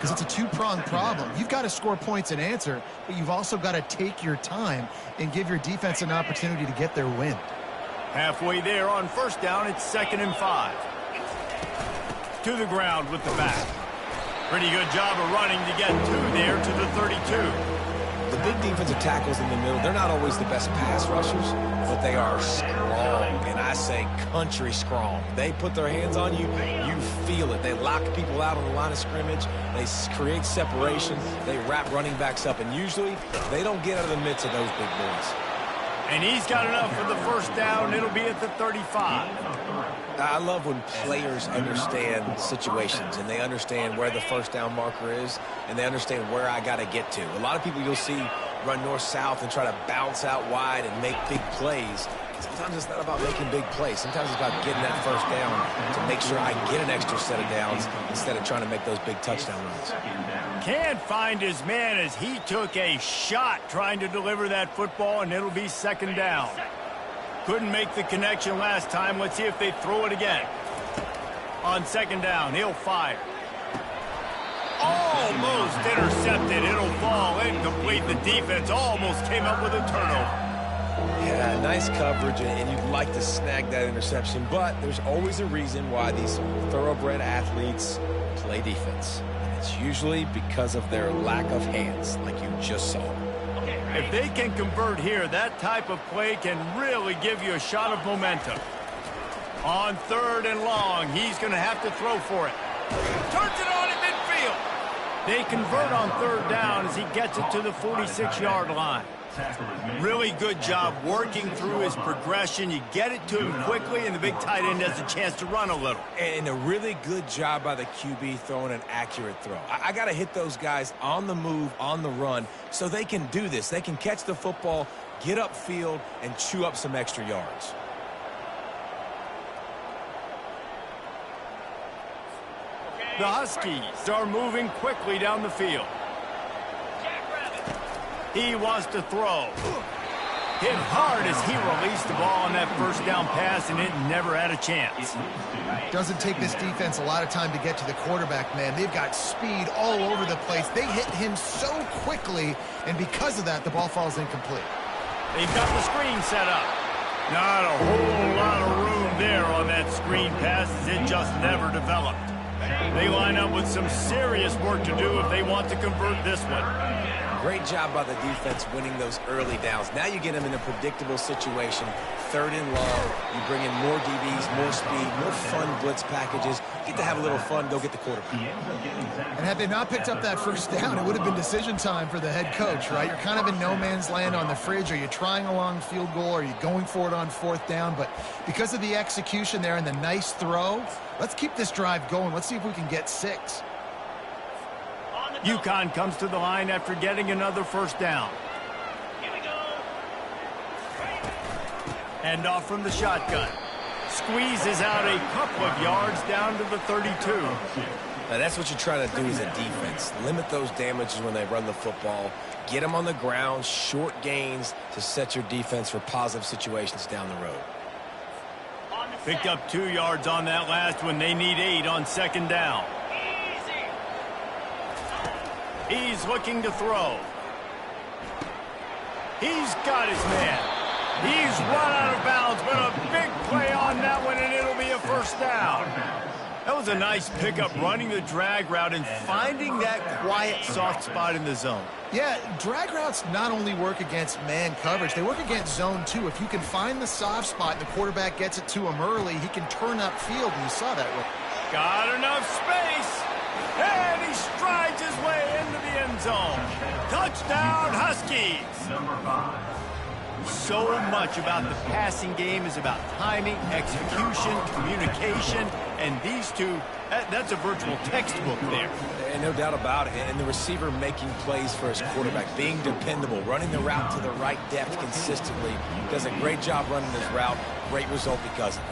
because it's a two-pronged problem. You've got to score points and answer, but you've also got to take your time and give your defense an opportunity to get their win. Halfway there on first down, it's 2nd and 5. To the ground with the back. Pretty good job of running to get there to the 32. The big defensive tackles in the middle, they're not always the best pass rushers, but they are strong, and I say country strong. They put their hands on you, you feel it. They lock people out on the line of scrimmage. They create separation. They wrap running backs up, and usually they don't get out of the midst of those big boys. And he's got enough for the first down. It'll be at the 35. I love when players understand situations and they understand where the first down marker is and they understand where I got to get to. A lot of people you'll see run north-south and try to bounce out wide and make big plays. Sometimes it's not about making big plays. Sometimes it's about getting that first down to make sure I get an extra set of downs instead of trying to make those big touchdown runs. Can't find his man as he took a shot trying to deliver that football, and it'll be 2nd down. Couldn't make the connection last time. Let's see if they throw it again. On 2nd down, he'll fire. Almost intercepted. It'll fall incomplete. The defense almost came up with a turnover. Yeah, nice coverage, and you'd like to snag that interception, but there's always a reason why these thoroughbred athletes play defense. And it's usually because of their lack of hands, like you just saw. If they can convert here, that type of play can really give you a shot of momentum. On 3rd and long, he's going to have to throw for it. Turns it on in midfield. They convert on 3rd down as he gets it to the 46-yard line. Really good job working through his progression. You get it to him quickly, and the big tight end has a chance to run a little. And a really good job by the QB throwing an accurate throw. I got to hit those guys on the move, on the run, so they can do this. They can catch the football, get upfield, and chew up some extra yards. The Huskies are moving quickly down the field. He wants to throw. Hit hard as he released the ball on that first down pass, and it never had a chance. Doesn't take this defense a lot of time to get to the quarterback, man. They've got speed all over the place. They hit him so quickly, and because of that, the ball falls incomplete. They've got the screen set up. Not a whole lot of room there on that screen pass, as it just never developed. They line up with some serious work to do if they want to convert this one. Great job by the defense winning those early downs. Now you get them in a predictable situation. 3rd and long. You bring in more DBs, more speed, more fun blitz packages. Get to have a little fun, go get the quarterback. And had they not picked up that first down, it would have been decision time for the head coach, right? You're kind of in no man's land on the fridge. Are you trying a long field goal? Are you going for it on 4th down? But because of the execution there and the nice throw, let's keep this drive going. Let's see if we can get 6. Ncaa comes to the line after getting another first down. Hand off from the shotgun. Squeezes out a couple of yards down to the 32. Now that's what you're trying to do as a defense. Limit those damages when they run the football. Get them on the ground, short gains to set your defense for positive situations down the road. Picked up 2 yards on that last one. They need 8 on 2nd down. He's looking to throw. He's got his man. He's run out of bounds, but a big play on that one, and it'll be a first down. That was a nice pickup, running the drag route and finding that quiet, soft spot in the zone. Yeah, drag routes not only work against man coverage, they work against zone too. If you can find the soft spot and the quarterback gets it to him early, he can turn upfield, and you saw that. Got enough space. And he strides his way into the end zone. Touchdown, Huskies. Number 5. So much about the passing game is about timing, execution, communication, and these two, that's a virtual textbook there. And no doubt about it. And the receiver making plays for his quarterback, being dependable, running the route to the right depth consistently. Does a great job running his route. Great result because of it.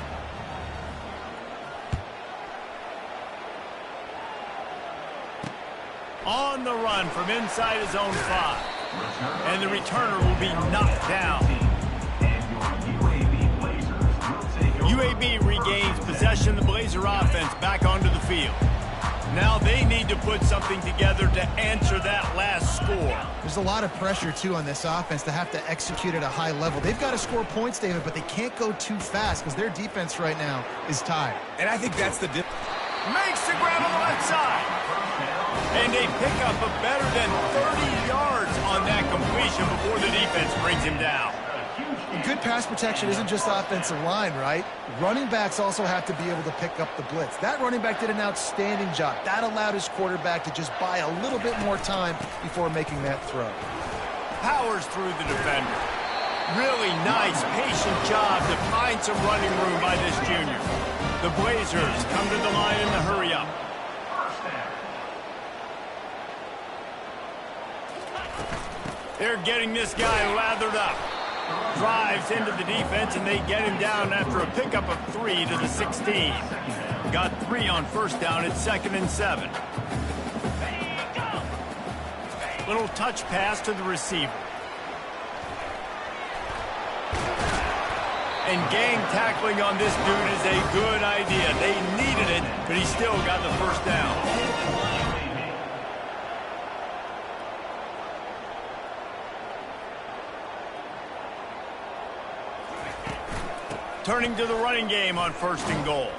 On the run from inside his own 5. And the returner will be knocked down. UAB regains possession. The Blazer offense back onto the field. Now they need to put something together to answer that last score. There's a lot of pressure, too, on this offense to have to execute at a high level. They've got to score points, David, but they can't go too fast because their defense right now is tired. And I think that's the difference. Makes the grab on the left side. And they pick up a better than 30 yards on that completion before the defense brings him down. Good pass protection isn't just offensive line, right? Running backs also have to be able to pick up the blitz. That running back did an outstanding job. That allowed his quarterback to just buy a little bit more time before making that throw. Powers through the defender. Really nice, patient job to find some running room by this junior. The Blazers come to the line in the hurry-up. They're getting this guy lathered up. Drives into the defense, and they get him down after a pickup of 3 to the 16. Got 3 on first down. It's 2nd and 7. Little touch pass to the receiver. And gang tackling on this dude is a good idea. They needed it, but he still got the first down. Turning to the running game on 1st and goal.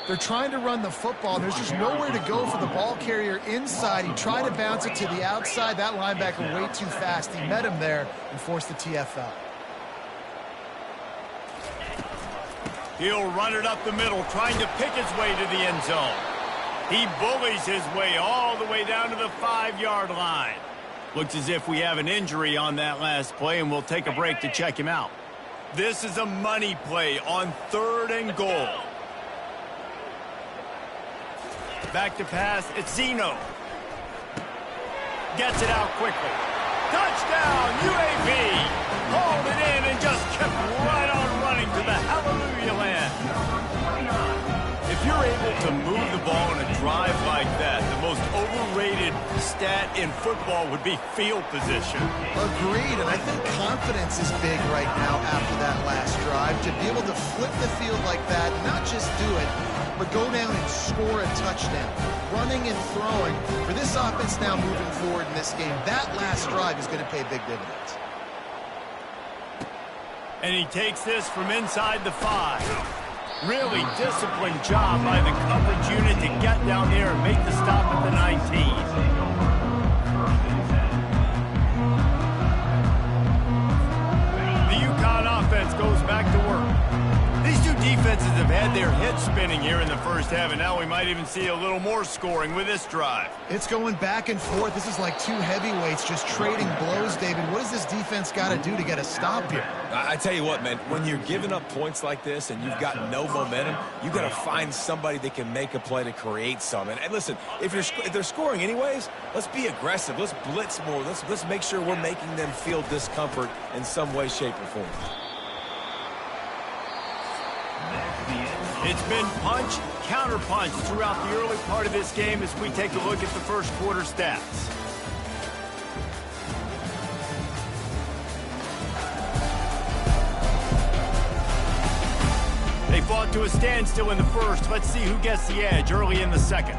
They're trying to run the football. There's just nowhere to go for the ball carrier inside. He tried to bounce it to the outside. That linebacker way too fast. He met him there and forced the TFL. He'll run it up the middle, trying to pick his way to the end zone. He bullies his way all the way down to the 5-yard line. Looks as if we have an injury on that last play, and we'll take a break to check him out. This is a money play on 3rd and goal. Back to pass. It's Zeno. Gets it out quickly. Touchdown, UAB. Hauled it in and just kept right on running to the hallelujah land. If you're able to move the ball in a drive like that, the most overrated stat in football would be field position. Agreed, and I think confidence is big right now after that last drive. To be able to flip the field like that, not just do it, but go down and score a touchdown. Running and throwing. For this offense now moving forward in this game, that last drive is going to pay big dividends. And he takes this from inside the 5. Really disciplined job by the coverage unit to get down there and make the stop at the 19. The Ncaa offense goes back to work. These two defenses have had their heads spinning here in the first half, and now we might even see a little more scoring with this drive. It's going back and forth. This is like two heavyweights just trading blows, David. What does this defense got to do to get a stop here? I tell you what, man, when you're giving up points like this and you've got no momentum, you've got to find somebody that can make a play to create some. And listen, if they're scoring anyways, let's be aggressive. Let's blitz more. Let's make sure we're making them feel discomfort in some way, shape, or form. It's been punch, counter-punch throughout the early part of this game as we take a look at the first quarter stats. They fought to a standstill in the first. Let's see who gets the edge early in the second.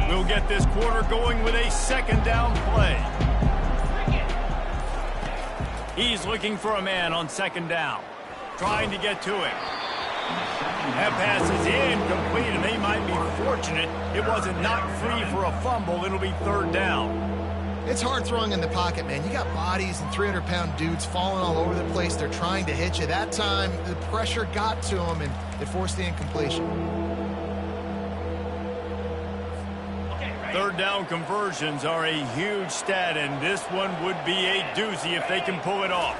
We'll get this quarter going with a 2nd down play. He's looking for a man on 2nd down. Trying to get to him. That pass is incomplete, and they might be fortunate it wasn't knocked free for a fumble. It'll be 3rd down. It's hard throwing in the pocket, man. You got bodies and 300-pound dudes falling all over the place. They're trying to hit you. That time, the pressure got to them, and it forced the incompletion. 3rd down conversions are a huge stat, and this one would be a doozy if they can pull it off.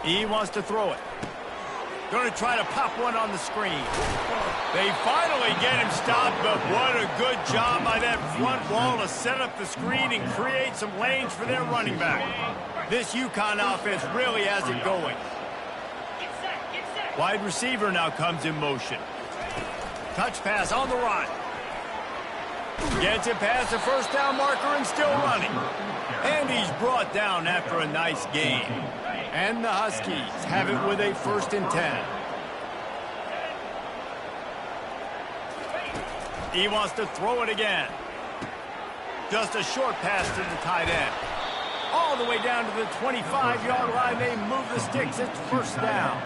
He wants to throw it. Going to try to pop one on the screen. They finally get him stopped, but what a good job by that front wall to set up the screen and create some lanes for their running back. This Ncaa offense really has it going. Wide receiver now comes in motion. Touch pass on the run. Gets it past the 1st down marker and still running. And he's brought down after a nice gain. And the Huskies have it with a 1st and 10. He wants to throw it again. Just a short pass to the tight end. All the way down to the 25-yard line. They move the sticks. It's 1st down.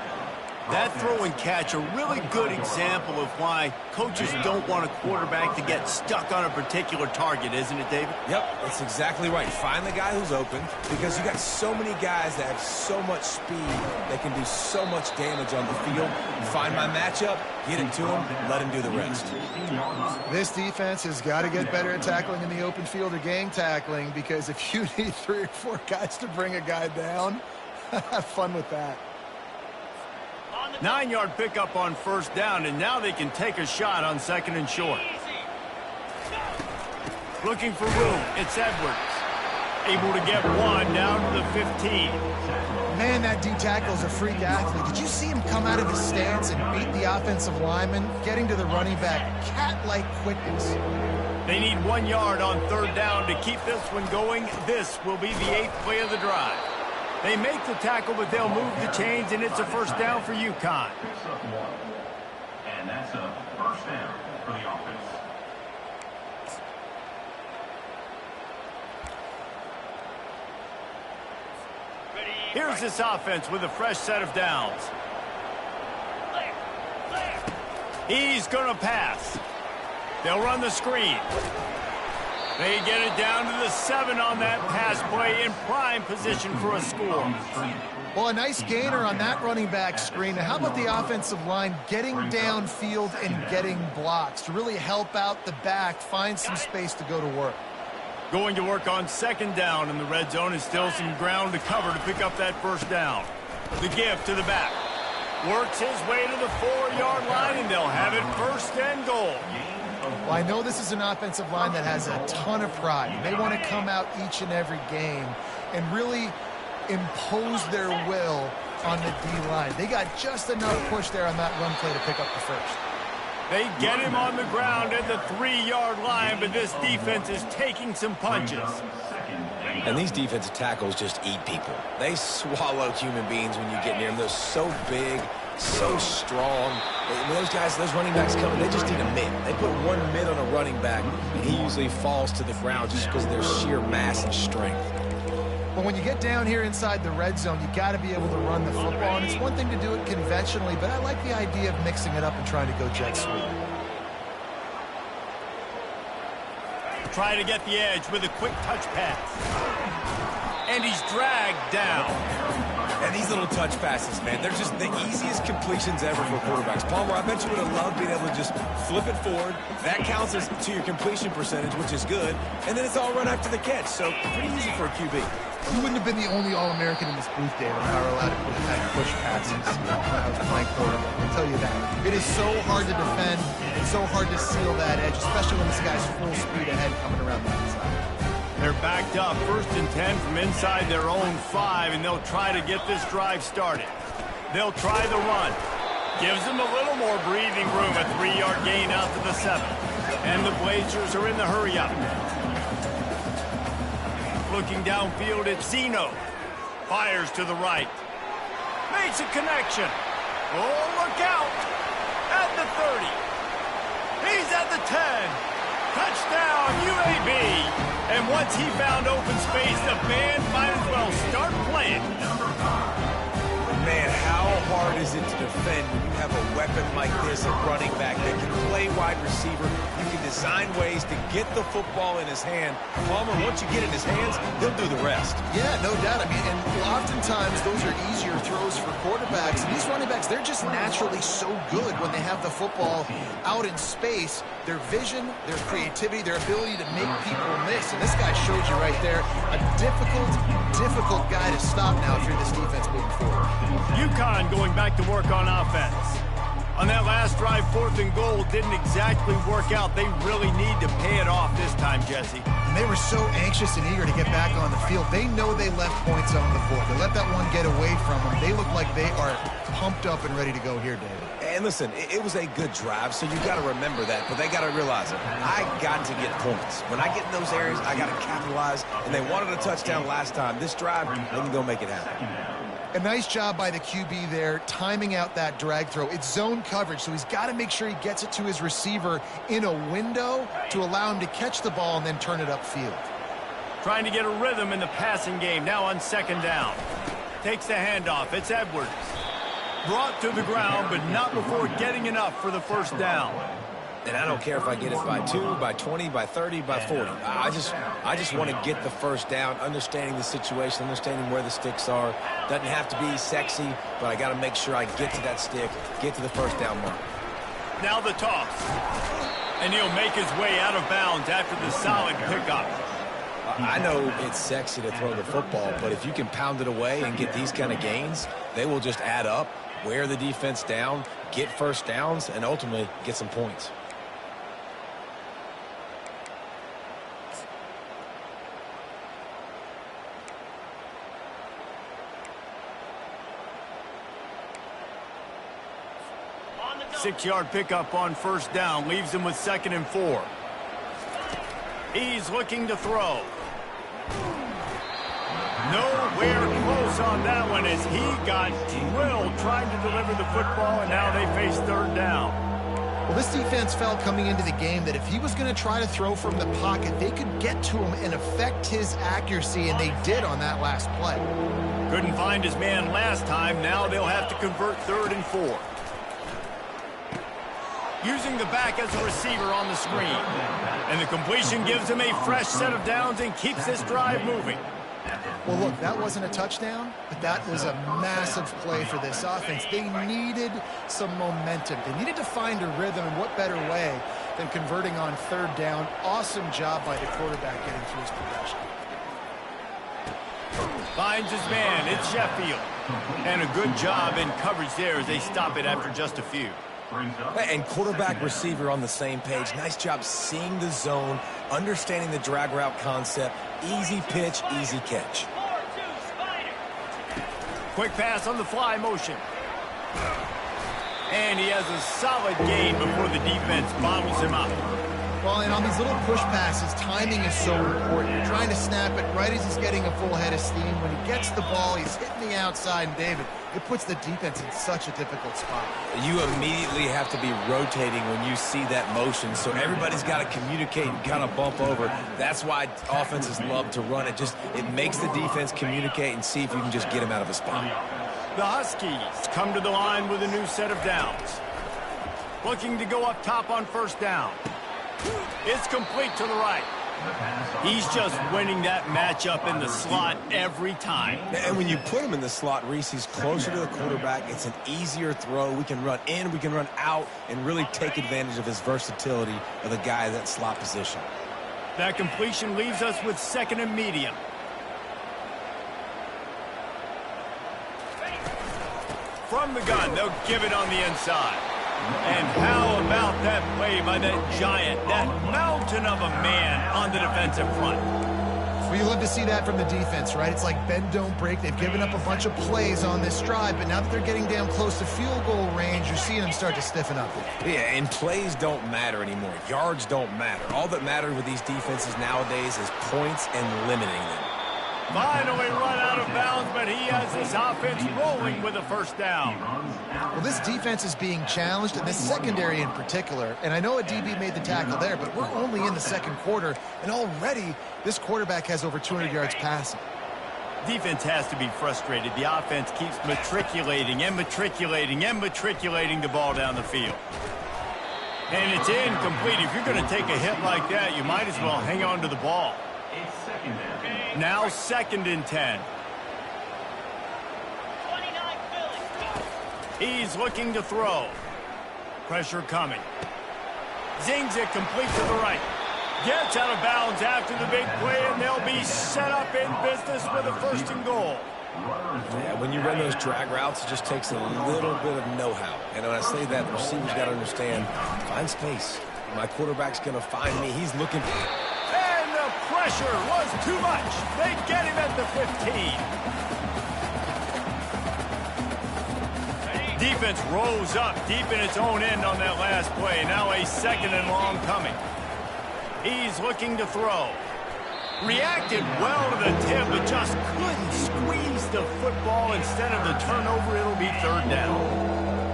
That throw and catch, a really good example of why coaches don't want a quarterback to get stuck on a particular target, isn't it, David? Yep, that's exactly right. Find the guy who's open, because you got so many guys that have so much speed that can do so much damage on the field. Find my matchup, get it to him, let him do the rest. This defense has got to get better at tackling in the open field or gang tackling, because if you need 3 or 4 guys to bring a guy down, have fun with that. 9-yard pickup on 1st down, and now they can take a shot on 2nd and short. Looking for room. It's Edwards. Able to get one down to the 15. Man, that D-tackle's a freak athlete. Did you see him come out of his stance and beat the offensive lineman, getting to the running back? Cat-like quickness. They need 1 yard on 3rd down to keep this one going. This will be the 8th play of the drive. They make the tackle, but they'll move the chains, and it's a 1st down for Ncaa. And that's a 1st down for the offense. Here's this offense with a fresh set of downs. He's going to pass. They'll run the screen. They get it down to the 7 on that pass play, in prime position for a score. Well, a nice gainer on that running back screen. Now, how about the offensive line getting downfield and getting blocks to really help out the back, find some space to go to work? Going to work on 2nd down in the red zone, and still some ground to cover to pick up that 1st down. The give to the back. Works his way to the 4-yard line, and they'll have it 1st and goal. Well, I know this is an offensive line that has a ton of pride. They want to come out each and every game and really impose their will on the D-line. They got just enough push there on that run play to pick up the 1st. They get him on the ground at the 3-yard line, but this defense is taking some punches. And these defensive tackles just eat people. They swallow human beings when you get near them. They're so big, so strong. When those guys, those running backs come in, they just need a mid. They put 1 mid on a running back, and he usually falls to the ground just because of their sheer mass and strength. But when you get down here inside the red zone, you got to be able to run the football. And it's one thing to do it conventionally, but I like the idea of mixing it up and trying to go jet sweep. Try to get the edge with a quick touch pass. And he's dragged down. And these little touch passes, man, they're just the easiest completions ever for quarterbacks. Palmer, I bet you would have loved being able to just flip it forward. That counts as to your completion percentage, which is good. And then it's all run after the catch, so pretty easy for a QB. You wouldn't have been the only All-American in this booth, David, if I were allowed to put that push passes when I was playing quarterback. I'll tell you that. It is so hard to defend. It's so hard to seal that edge, especially when this guy's full speed ahead coming around the inside. They're backed up 1st and 10 from inside their own 5, and they'll try to get this drive started. They'll try the run. Gives them a little more breathing room, a 3-yard gain out to the 7. And the Blazers are in the hurry-up. Looking downfield at Zeno. Fires to the right. Makes a connection. Oh, look out. At the 30. He's at the 10. Touchdown, UAB. And once he found open space, the band might as well start playing. Man, how hard is it to defend when you have a weapon like this at running back that can play wide receiver? You can design ways to get the football in his hand. Palmer, once you get it in his hands, he'll do the rest. Yeah, no doubt. I mean, and oftentimes those are easier throws for quarterbacks. And these running backs, they're just naturally so good when they have the football out in space. Their vision, their creativity, their ability to make people miss. And this guy showed you right there, a difficult guy to stop now if you're this defense moving forward. UConn going back to work on offense. On that last drive, 4th and goal didn't exactly work out. They really need to pay it off this time, Jesse. And they were so anxious and eager to get back on the field. They know they left points on the board. They let that one get away from them. They look like they are pumped up and ready to go here, David. And listen, it was a good drive, so you got to remember that. But they got to realize it. I got to get points. When I get in those areas, I got to capitalize. And they wanted a touchdown last time. This drive, they can go make it happen. A nice job by the QB there, timing out that drag throw. It's zone coverage, so he's got to make sure he gets it to his receiver in a window to allow him to catch the ball and then turn it upfield. Trying to get a rhythm in the passing game now on 2nd down. Takes the handoff. It's Edwards. Brought to the ground, but not before getting enough for the 1st down. And I don't care if I get it by 2, by 20, by 30, by 40. I just want to get the 1st down, understanding the situation, understanding where the sticks are. Doesn't have to be sexy, but I got to make sure I get to that stick, get to the 1st down mark. Now the toss. And he'll make his way out of bounds after the solid pickup. I know it's sexy to throw the football, but if you can pound it away and get these kind of gains, they will just add up, wear the defense down, get 1st downs, and ultimately get some points. Six-yard pickup on 1st down leaves him with 2nd and 4. He's looking to throw. Nowhere close on that one as he got drilled trying to deliver the football, and now they face 3rd down. Well, this defense felt coming into the game that if he was going to try to throw from the pocket, they could get to him and affect his accuracy, and they did on that last play. Couldn't find his man last time. Now they'll have to convert 3rd and 4. Using the back as a receiver on the screen. And the completion gives him a fresh set of downs and keeps this drive moving. Well, look, that wasn't a touchdown, but that was a massive play for this offense. They needed some momentum. They needed to find a rhythm, and what better way than converting on 3rd down. Awesome job by the quarterback getting through his progression. Finds his man. It's Sheffield. And a good job in coverage there as they stop it after just a few. And quarterback receiver on the same page. Nice job seeing the zone, understanding the drag route concept. Easy pitch, easy catch. Quick pass on the fly motion. And he has a solid gain before the defense bobbles him up. Well, and on these little push passes, timing is so important. You're trying to snap it right as he's getting a full head of steam. When he gets the ball, he's hitting the outside, and David, it puts the defense in such a difficult spot. You immediately have to be rotating when you see that motion, so everybody's got to communicate and kind of bump over. That's why offenses love to run it. It makes the defense communicate and see if you can just get him out of a spot. The Huskies come to the line with a new set of downs. Looking to go up top on 1st down. It's complete to the right. He's just winning that matchup in the slot every time. And when you put him in the slot, Reese, he's closer to the quarterback. It's an easier throw. We can run in, we can run out, and really take advantage of his versatility of the guy in that slot position. That completion leaves us with 2nd and medium. From the gun, they'll give it on the inside. And how about that play by that giant, that mountain of a man on the defensive front? Well, you love to see that from the defense, right? It's like bend, don't break. They've given up a bunch of plays on this drive, but now that they're getting down close to field goal range, you're seeing them start to stiffen up. Yeah, and plays don't matter anymore. Yards don't matter. All that matters with these defenses nowadays is points and limiting them. Finally run out of bounds, but he has this offense rolling with a 1st down. Well, this defense is being challenged, and this secondary in particular. And I know a DB made the tackle there, but we're only in the 2nd quarter, and already this quarterback has over 200 yards passing. Defense has to be frustrated. The offense keeps matriculating and matriculating and matriculating the ball down the field. And it's incomplete. If you're going to take a hit like that, you might as well hang on to the ball. Now 2nd and 10. He's looking to throw. Pressure coming. Zings it complete to the right. Gets out of bounds after the big play, and they'll be set up in business with a 1st and goal. Yeah, when you run those drag routes, it just takes a little bit of know-how. And when I say that, the receiver's got to understand, find space. My quarterback's going to find me. He's looking. And the pressure was too much. They get him at the 15. Defense rose up deep in its own end on that last play. Now a 2nd and long coming. He's looking to throw. Reacted well to the tip, but just couldn't squeeze the football. Instead of the turnover, it'll be 3rd down.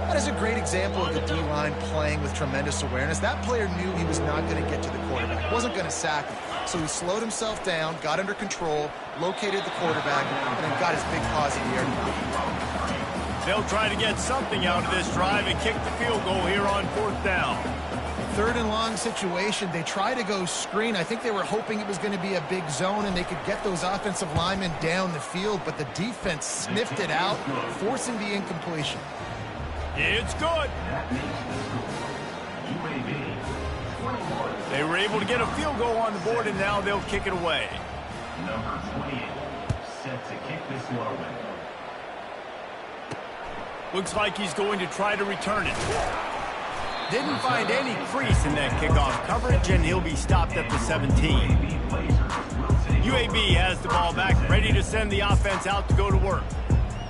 That is a great example of the D-line playing with tremendous awareness. That player knew he was not going to get to the quarterback. Wasn't going to sack him. So he slowed himself down, got under control, located the quarterback, and then got his big paws in the air. They'll try to get something out of this drive and kick the field goal here on 4th down. 3rd and long situation. They try to go screen. I think they were hoping it was going to be a big zone and they could get those offensive linemen down the field, but the defense sniffed it out, forcing the incompletion. It's good. They were able to get a field goal on the board, and now they'll kick it away. Number 28, set to kick this one away. Looks like he's going to try to return it. Didn't find any crease in that kickoff coverage, and he'll be stopped at the 17. UAB has the ball back, ready to send the offense out to go to work.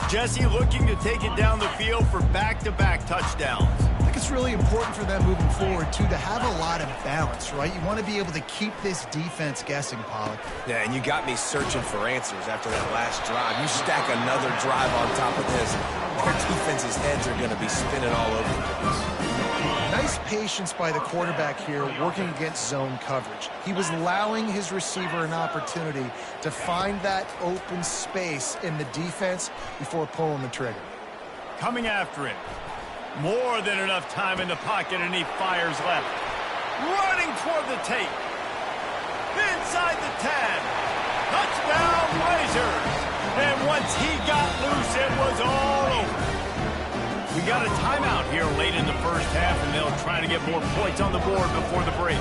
Jesse looking to take it down the field for back-to-back touchdowns. I think it's really important for them moving forward, too, to have a lot of balance, right? You want to be able to keep this defense guessing, Pollock. Yeah, and you got me searching for answers after that last drive. You stack another drive on top of this, their defense's heads are going to be spinning all over the place. Nice patience by the quarterback here working against zone coverage. He was allowing his receiver an opportunity to find that open space in the defense before pulling the trigger. Coming after him. More than enough time in the pocket, and he fires left. Running toward the tape. Inside the 10. Touchdown Blazers. And once he got loose, it was all over. We got a timeout here late in the first half, and they'll try to get more points on the board before the break.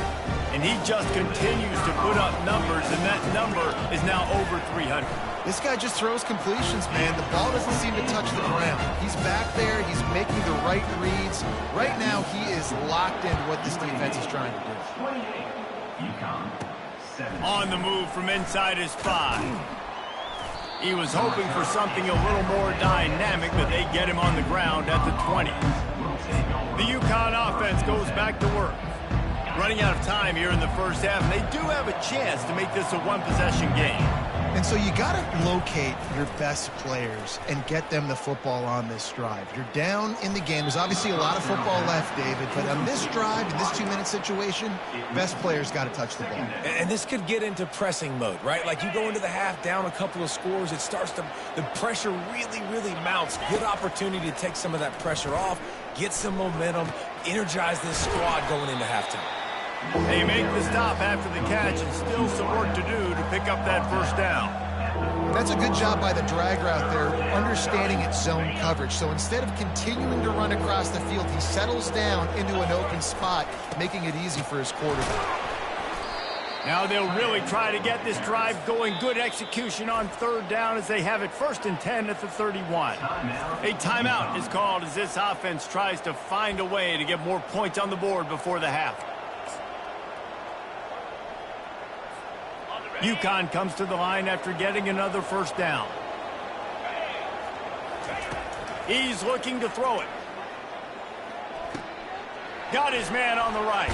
And he just continues to put up numbers, and that number is now over 300. This guy just throws completions, man. The ball doesn't seem to touch the ground. He's back there. He's making the right reads. Right now, he is locked into what this defense is trying to do. On the move from inside his 5. He was hoping for something a little more dynamic, but they get him on the ground at the 20. The UConn offense goes back to work. Running out of time here in the first half, and they do have a chance to make this a one-possession game. And so you got to locate your best players and get them the football on this drive. You're down in the game. There's obviously a lot of football left, David, but on this drive, in this 2-minute situation, best players got to touch the ball. And this could get into pressing mode, right? Like you go into the half down a couple of scores, it starts to, the pressure really mounts. Good opportunity to take some of that pressure off, get some momentum, energize this squad going into halftime. They make the stop after the catch, and still some work to do to pick up that first down. That's a good job by the drag route there, understanding its zone coverage. So instead of continuing to run across the field, he settles down into an open spot, making it easy for his quarterback. Now they'll really try to get this drive going. Good execution on 3rd down as they have it 1st and 10 at the 31. A timeout is called as this offense tries to find a way to get more points on the board before the half. UConn comes to the line after getting another first down. He's looking to throw it. Got his man on the right.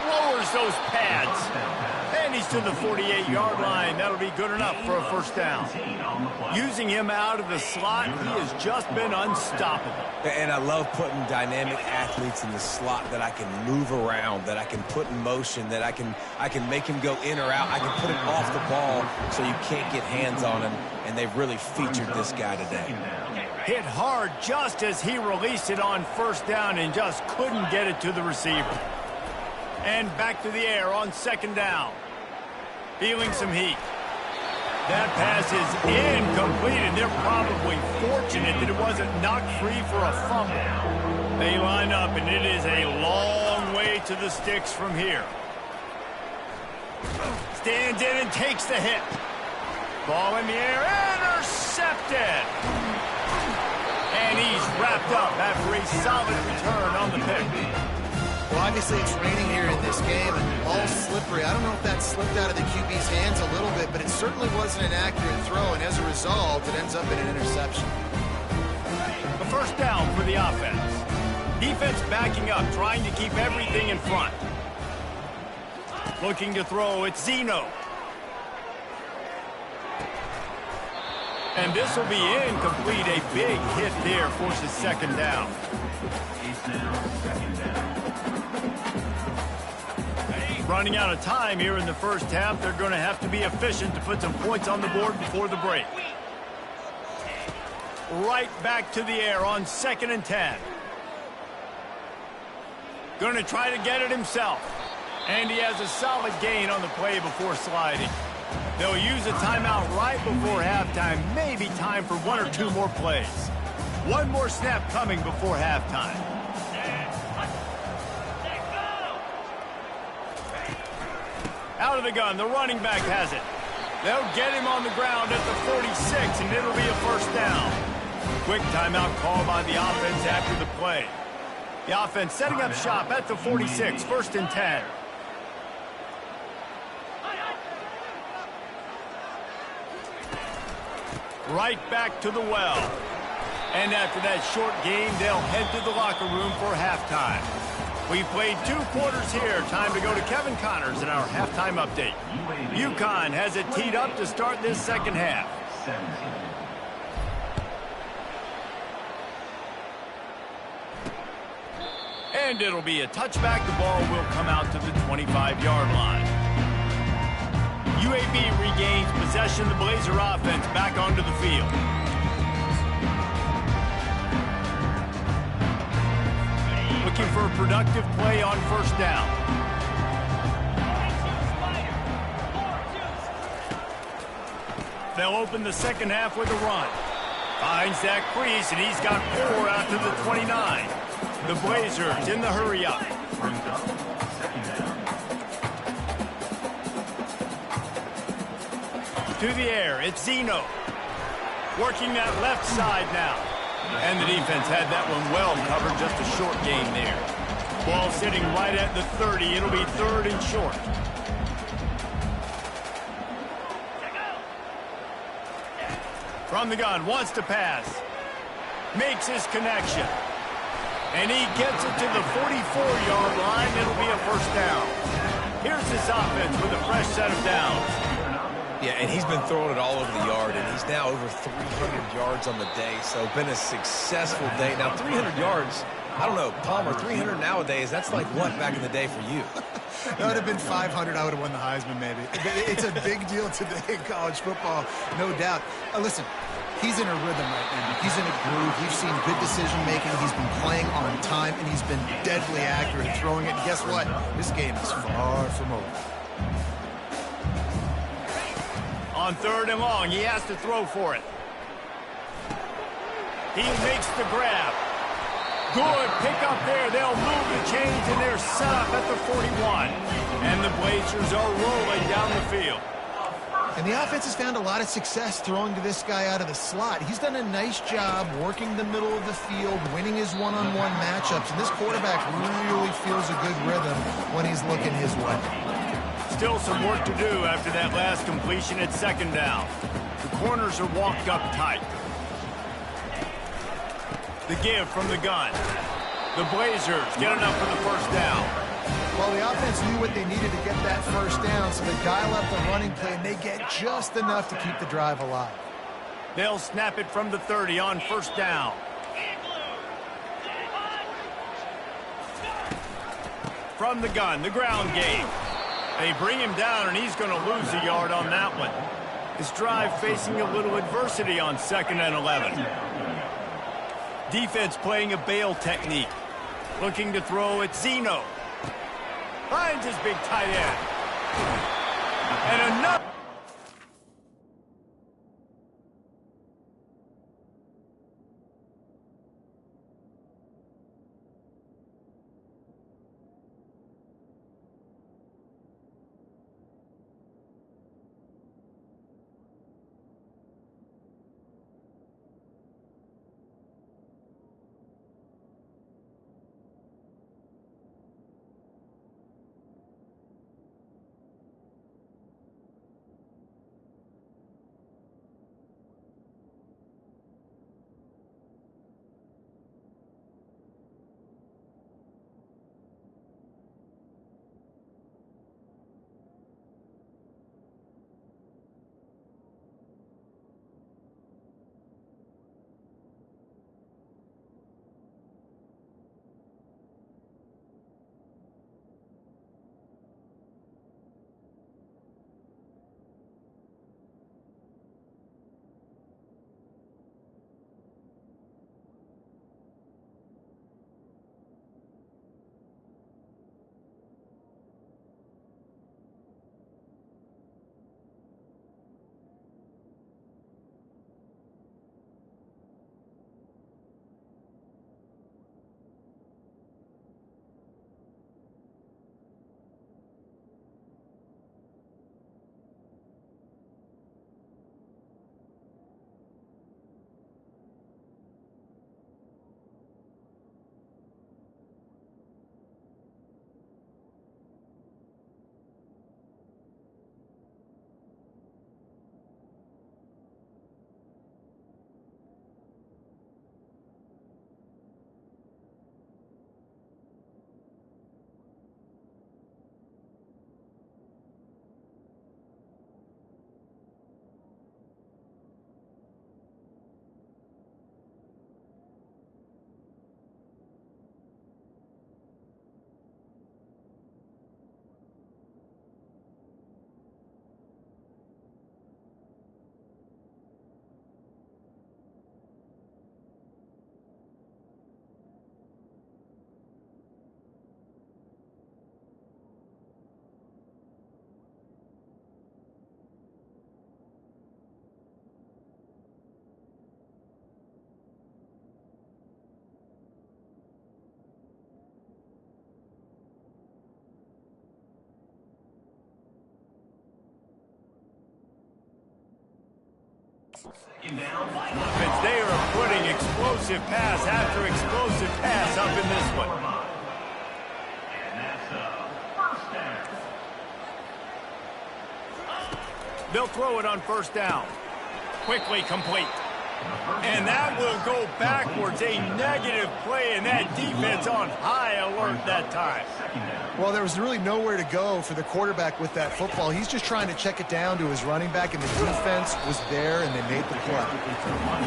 Lowers those pads. And he's to the 48-yard line. That'll be good enough for a first down. Using him out of the slot, he has just been unstoppable. And I love putting dynamic athletes in the slot that I can move around, that I can put in motion, that I can make him go in or out. I can put him off the ball so you can't get hands on him, and they've really featured this guy today. Hit hard just as he released it on first down and just couldn't get it to the receiver. And back to the air on 2nd down. Feeling some heat. That pass is incomplete, and they're probably fortunate that it wasn't knocked free for a fumble. They line up, and it is a long way to the sticks from here. Stands in and takes the hit. Ball in the air, intercepted. intercepted. And he's wrapped up after a solid return on the pick. Well, obviously it's raining here in this game, and the ball's slippery. I don't know if that slipped out of the QB's hands a little bit, but it certainly wasn't an accurate throw, and as a result, it ends up in an interception. A first down for the offense. Defense backing up, trying to keep everything in front. Looking to throw, it's Zeno. And this will be incomplete. A big hit there forces second down. It's now second down. Running out of time here in the first half. They're going to have to be efficient to put some points on the board before the break. Right back to the air on 2nd and 10. Going to try to get it himself. And he has a solid gain on the play before sliding. They'll use a timeout right before halftime. Maybe time for 1 or 2 more plays. One more snap coming before halftime. Out of the gun, the running back has it. They'll get him on the ground at the 46, and it'll be a first down. Quick timeout call by the offense after the play. The offense setting up shop at the 46, 1st and 10. Right back to the well. And after that short game, they'll head to the locker room for halftime. We played 2 quarters here. Time to go to Kevin Connors in our halftime update. UConn has it teed up to start this second half. 17. And it'll be a touchback. The ball will come out to the 25-yard line. UAB regains possession. The Blazer offense back onto the field. Looking for a productive play on first down. They'll open the second half with a run. Finds that crease, and he's got 4 out to the 29. The Blazers in the hurry up. Brings up second down. To the air, it's Zeno. Working that left side now. And the defense had that one well covered, just a short gain there. Ball sitting right at the 30. It'll be 3rd and short. From the gun, wants to pass. Makes his connection. And he gets it to the 44-yard line. It'll be a first down. Here's his offense with a fresh set of downs. Yeah, and he's been throwing it all over the yard, and he's now over 300 yards on the day, so been a successful day. Now, 300 yards, I don't know, Palmer, 300 nowadays, that's like what back in the day for you? That would have been 500. I would have won the Heisman, maybe. It's a big deal today in college football, no doubt. Listen, he's in a rhythm right now. He's in a groove. We've seen good decision-making. He's been playing on time, and he's been deadly accurate at throwing it. And guess what? This game is far from over. On 3rd and long, he has to throw for it. He makes the grab. Good pick up there. They'll move the chains, and they're set up at the 41. And the Blazers are rolling down the field. And the offense has found a lot of success throwing to this guy out of the slot. He's done a nice job working the middle of the field, winning his one-on-one matchups. And this quarterback really feels a good rhythm when he's looking his way. Still some work to do after that last completion at 2nd down. The corners are walked up tight. The give from the gun. The Blazers get enough for the first down. Well, the offense knew what they needed to get that first down, so they dial up the running play, and they get just enough to keep the drive alive. They'll snap it from the 30 on first down. From the gun, the ground game. They bring him down, and he's going to lose a yard on that one. His drive facing a little adversity on 2nd and 11. Defense playing a bail technique. Looking to throw at Zeno. Finds his big tight end. And another. They are putting explosive pass after explosive pass up in this one. And that's a first down. They'll throw it on first down. Quickly complete. And that will go backwards. A negative play, and that defense on high alert that time. Well, there was really nowhere to go for the quarterback with that football. He's just trying to check it down to his running back, and the defense was there, and they made the play.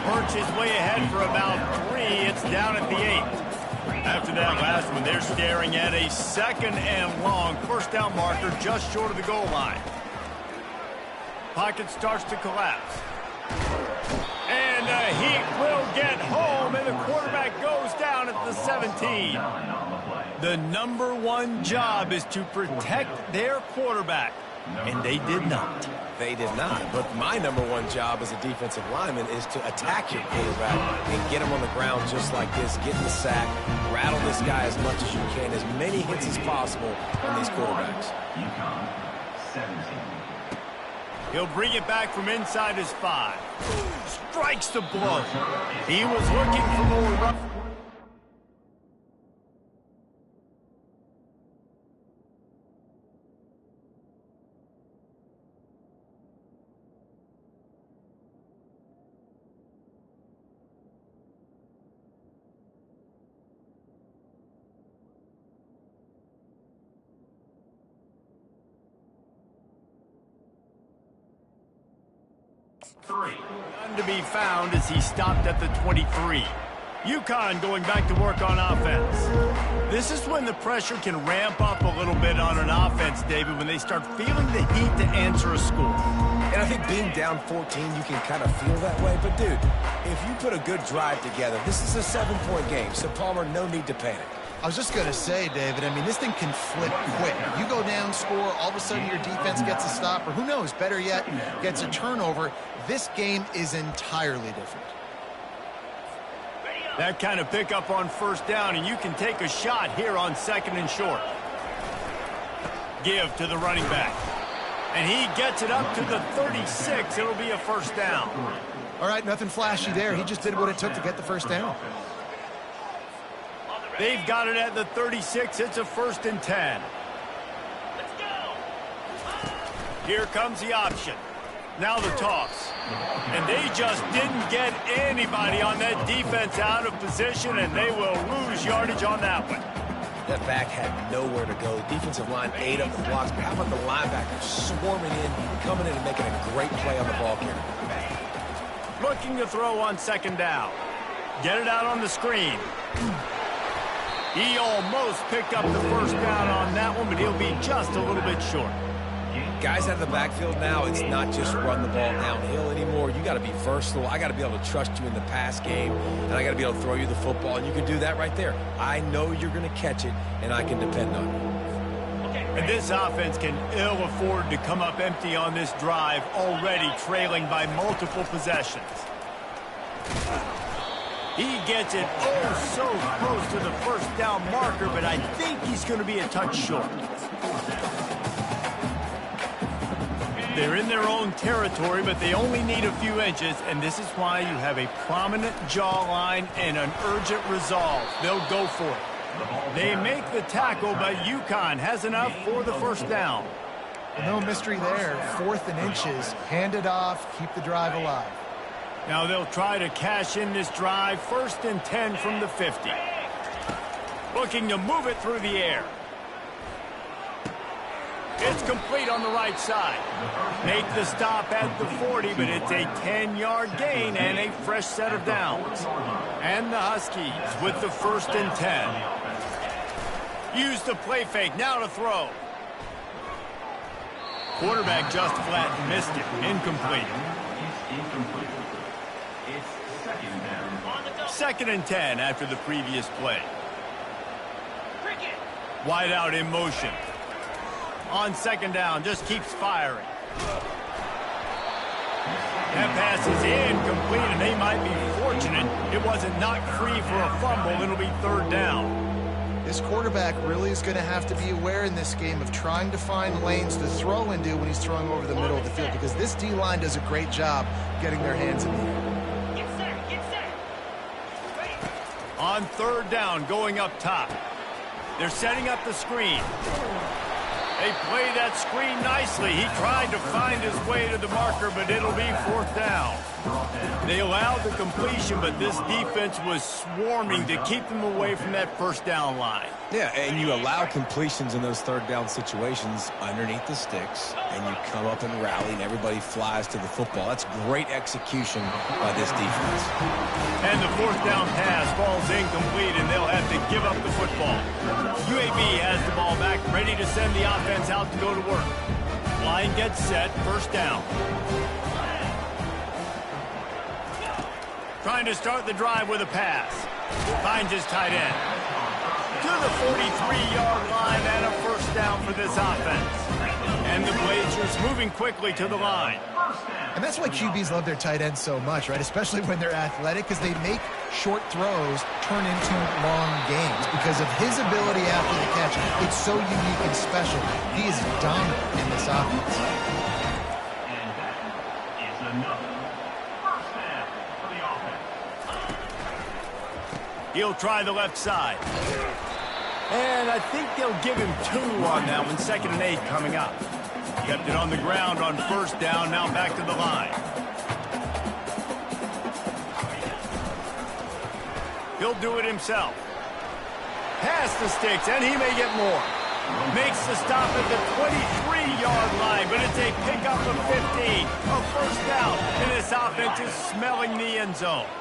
Perch is way ahead for about 3. It's down at the 8. After that last one, they're staring at a 2nd and long. First down marker just short of the goal line. Pocket starts to collapse. And he will get home, and the quarterback goes down at the 17. The number one job is to protect their quarterback, and they did not. They did not. But my number one job as a defensive lineman is to attack your quarterback and get him on the ground just like this, get the sack, rattle this guy as much as you can, as many hits as possible on these quarterbacks. Ncaa, 17. He'll bring it back from inside his 5. Strikes the blow. He was looking for more rough. None to be found as he stopped at the 23. Ncaa going back to work on offense. This is when the pressure can ramp up a little bit on an offense, David, when they start feeling the heat to answer a score. And I think being down 14, you can kind of feel that way. But, dude, if you put a good drive together, this is a 7-point game. So, Palmer, no need to panic. I was just going to say, David, I mean, this thing can flip quick. You go down, score, all of a sudden your defense gets a stop, or who knows, better yet, gets a turnover. This game is entirely different. That kind of pickup on first down, and you can take a shot here on 2nd and short. Give to the running back. And he gets it up to the 36. It'll be a first down. All right, nothing flashy there. He just did what it took to get the first down. They've got it at the 36. It's a 1st and 10. Let's go. Here comes the option. Now the toss. And they just didn't get anybody on that defense out of position, and they will lose yardage on that one. That back had nowhere to go. Defensive line ate up the blocks. But how about the linebackers swarming in, coming in and making a great play on the ball carrier? Looking to throw on 2nd down. Get it out on the screen. He almost picked up the first down on that one, but he'll be just a little bit short. Guys out of the backfield now, it's not just run the ball downhill anymore. You got to be versatile. I got to be able to trust you in the pass game, and I got to be able to throw you the football, and you can do that right there. I know you're going to catch it, and I can depend on you. And this offense can ill afford to come up empty on this drive, already trailing by multiple possessions. He gets it oh so close to the first down marker, but I think he's going to be a touch short. They're in their own territory, but they only need a few inches, and this is why you have a prominent jawline and an urgent resolve. They'll go for it. They make the tackle, but Ncaa has enough for the first down. No mystery there. 4th and inches. Hand it off. Keep the drive alive. Now they'll try to cash in this drive. 1st and 10 from the 50. Looking to move it through the air. It's complete on the right side. Make the stop at the 40, but it's a 10-yard gain and a fresh set of downs. And the Huskies with the 1st and 10. Use the play fake. Now to throw. Quarterback just flat missed it. Incomplete. Incomplete. It's 2nd down. 2nd and 10 after the previous play. Wide out in motion. On 2nd down, just keeps firing. That pass is incomplete, and they might be fortunate it wasn't knocked free for a fumble. It'll be 3rd down. This quarterback really is going to have to be aware in this game of trying to find lanes to throw into when he's throwing over the middle of the field, because this D-line does a great job getting their hands in the air. Get set. On third down, going up top. They're setting up the screen. They play that screen nicely. He tried to find his way to the marker, but it'll be fourth down. They allowed the completion, but this defense was swarming to keep them away from that first down line. Yeah, and you allow completions in those third down situations underneath the sticks, and you come up and rally, and everybody flies to the football. That's great execution by this defense. And the fourth down pass falls incomplete, and they'll have to give up the football. UAB has the ball back, ready to send the offense out to go to work. Line gets set, first down. Trying to start the drive with a pass. Finds his tight end. To the 43-yard line and a first down for this offense. And the Blazers moving quickly to the line. And that's why QBs love their tight ends so much, right? Especially when they're athletic, because they make short throws turn into long games. Because of his ability after the catch, it's so unique and special. He is dominant in this offense. And that is another first down for the offense. He'll try the left side. And I think they'll give him 2 on that one. 2nd and 8 coming up. Kept it on the ground on first down. Now back to the line. He'll do it himself. Past the sticks, and he may get more. Makes the stop at the 23-yard line, but it's a pickup of 15. A first down, and this offense is smelling the end zone.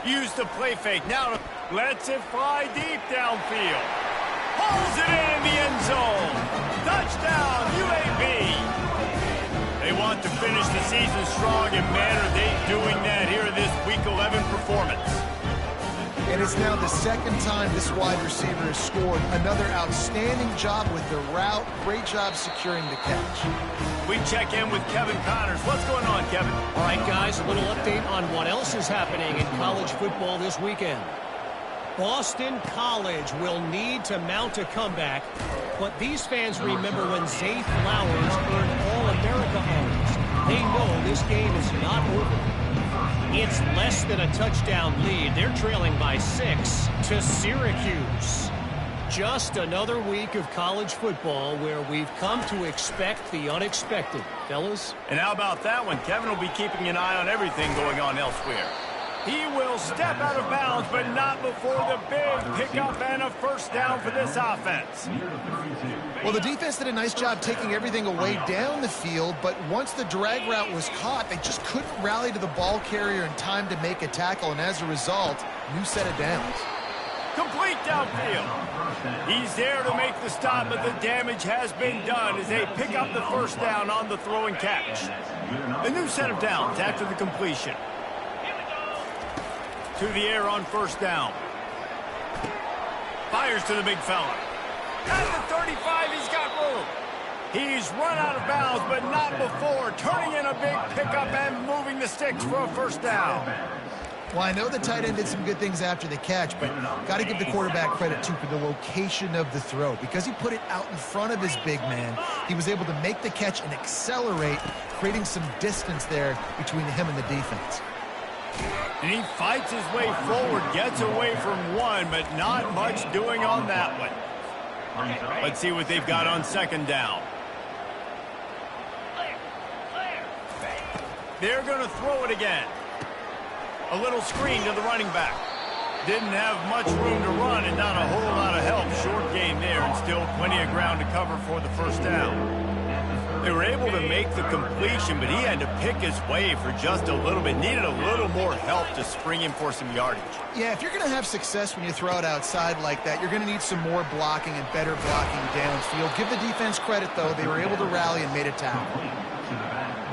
Use the play fake. Now lets it fly deep downfield. Pulls it in the end zone. Touchdown, UAB. They want to finish the season strong, and man, are they doing that here in this Week 11 performance. And it's now the second time this wide receiver has scored. Another outstanding job with the route. Great job securing the catch. We check in with Kevin Connors. What's going on, Kevin? All right, guys, a little update on what else is happening in college football this weekend. Boston College will need to mount a comeback, but these fans remember when Zay Flowers earned All-America honors. They know this game is not over. It's less than a touchdown lead. They're trailing by 6 to Syracuse. Just another week of college football where we've come to expect the unexpected, fellas. And how about that one? Kevin will be keeping an eye on everything going on elsewhere. He will step out of bounds, but not before the big pickup and a first down for this offense. Well, the defense did a nice job taking everything away down the field, but once the drag route was caught, they just couldn't rally to the ball carrier in time to make a tackle, and as a result, new set of downs. Complete downfield. He's there to make the stop, but the damage has been done as they pick up the first down on the throw and catch. A new set of downs after the completion. To the air on first down. Fires to the big fella. At the 35, he's got room. He's run out of bounds, but not before. Turning in a big pickup and moving the sticks for a first down. Well, I know the tight end did some good things after the catch, but got to give the quarterback credit, too, for the location of the throw. Because he put it out in front of his big man, he was able to make the catch and accelerate, creating some distance there between him and the defense. And he fights his way forward, gets away from one, but not much doing on that one. Let's see what they've got on second down. They're going to throw it again. A little screen to the running back. Didn't have much room to run and not a whole lot of help. Short game there and still plenty of ground to cover for the first down. They were able to make the completion, but he had to pick his way for just a little bit. Needed a little more help to spring him for some yardage. Yeah, if you're going to have success when you throw it outside like that, you're going to need some more blocking and better blocking downfield. Give the defense credit, though. They were able to rally and made a tackle.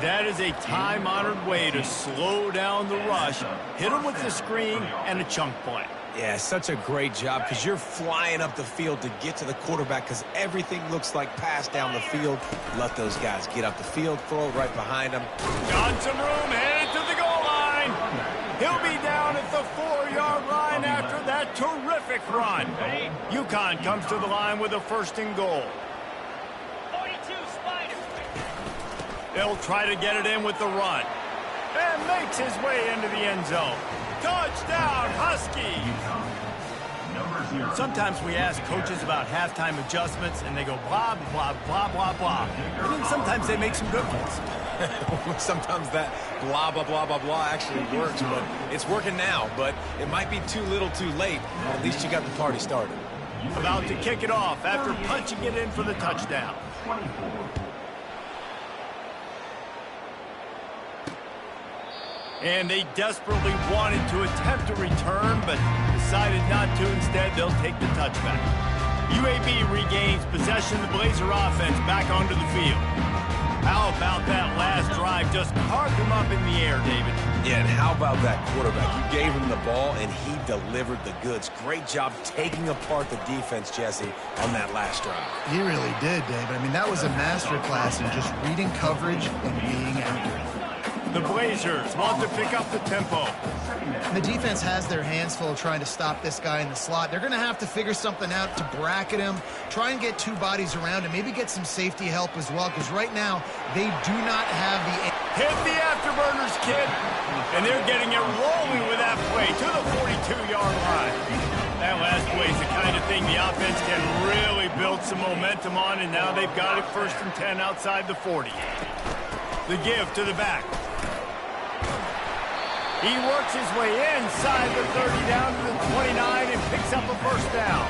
That is a time-honored way to slow down the rush, hit them with the screen, and a chunk play. Yeah, such a great job because you're flying up the field to get to the quarterback because everything looks like pass down the field. Let those guys get up the field, throw it right behind them. Got some room, headed to the goal line. He'll be down at the 4-yard line after that Terrific run. UConn comes to the line with a 1st and goal. 42 Spider. They'll try to get it in with the run. And makes his way into the end zone. Touchdown, Husky! Sometimes we ask coaches about halftime adjustments, and they go blah, blah, blah, blah, blah. And then sometimes they make some good ones. Sometimes that blah, blah, blah, blah, blah actually works, but it's working now. But it might be too little too late. At least you got the party started. About to kick it off after punching it in for the touchdown. And they desperately wanted to attempt a return, but decided not to. Instead, they'll take the touchback. UAB regains possession of the Blazer offense back onto the field. How about that last drive? Just carved him up in the air, David. Yeah, and how about that quarterback? You gave him the ball, and he delivered the goods. Great job taking apart the defense, Jesse, on that last drive. He really did, David. I mean, that was a masterclass in just reading coverage and being accurate. The Blazers want to pick up the tempo. And the defense has their hands full trying to stop this guy in the slot. They're going to have to figure something out to bracket him, try and get 2 bodies around him, maybe get some safety help as well, because right now they do not have the... Hit the afterburners, kid. And they're getting it rolling with that play to the 42-yard line. That last play is the kind of thing the offense can really build some momentum on, and now they've got it 1st and 10 outside the 40. The give to the back. He works his way inside the 30 down to the 29 and picks up a 1st down.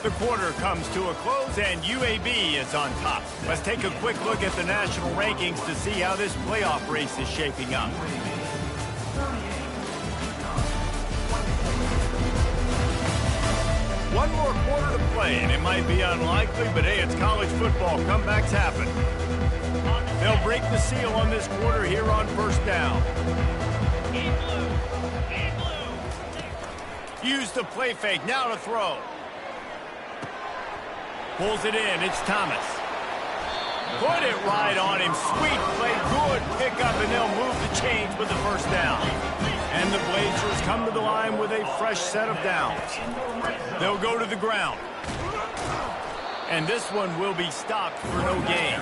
The quarter comes to a close and UAB is on top. Let's take a quick look at the national rankings to see how this playoff race is shaping up. One more quarter to play, and it might be unlikely, but hey, it's college football. Comebacks happen. They'll break the seal on this quarter here on 1st down. Use the play fake, now to throw. Pulls it in, it's Thomas. Put it right on him, sweet play, good pickup, and they'll move the chains with the 1st down. And the Blazers come to the line with a fresh set of downs. They'll go to the ground. And this one will be stopped for no gain.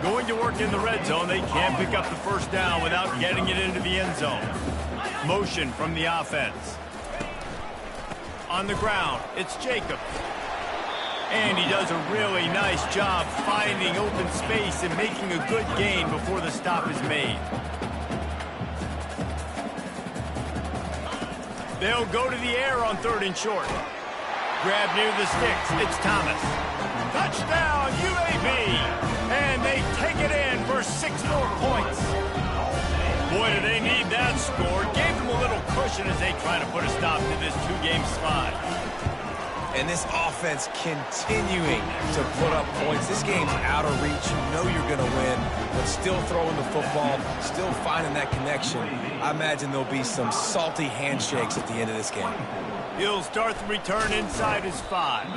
Going to work in the red zone, they can't pick up the 1st down without getting it into the end zone. Motion from the offense. On the ground, it's Jacob. And he does a really nice job finding open space and making a good gain before the stop is made. They'll go to the air on 3rd and short. Grab near the sticks. It's Thomas. Touchdown, UAB! And they take it in for 6 more points. Boy, do they need that score. Gave them a little cushion as they try to put a stop to this 2-game slide. And this offense continuing to put up points. This game's out of reach. You know you're going to win, but still throwing the football, still finding that connection. I imagine there'll be some salty handshakes at the end of this game. He'll start the return inside his 5.